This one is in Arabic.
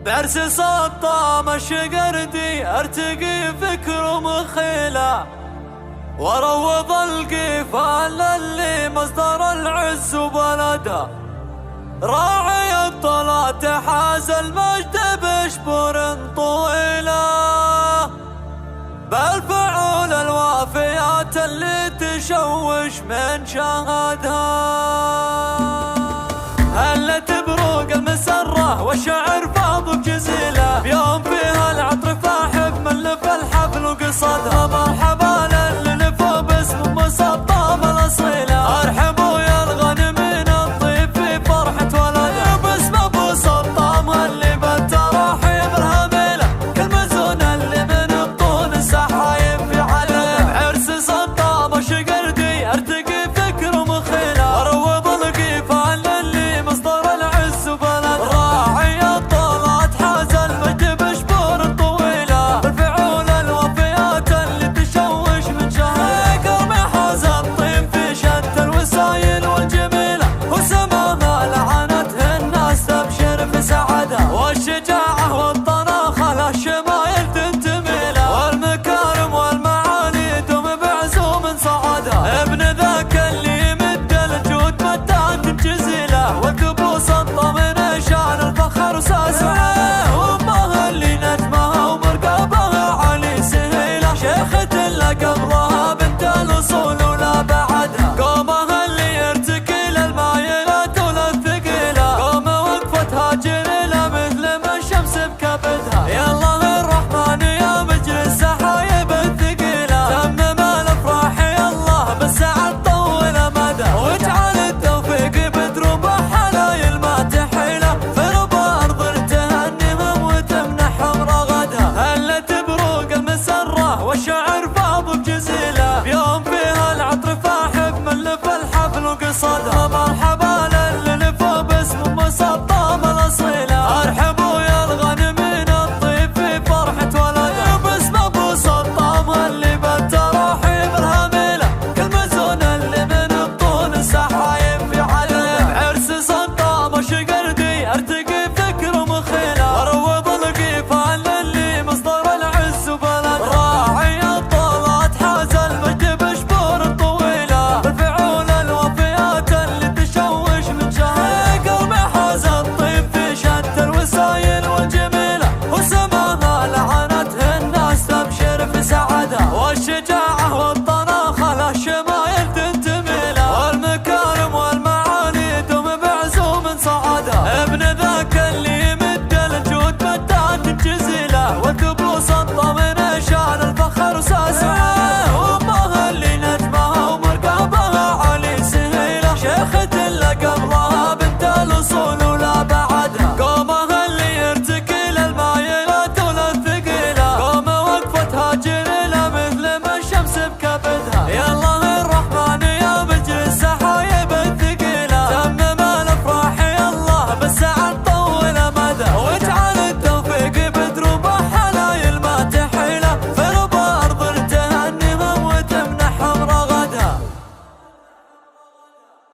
بعرس سطام الشقردي ارتقي فكر مخيله، وروض القفال اللي مصدر العز وبلده، راعي الطلات حاز المجد بشبور طويله، بالفعول الوافيات اللي تشوش من شهدها، هلت بروق المسره والشعر فاض بجزيله، بيوم فيها العطر فاحب من لف الحفل وقصدها. مرحبا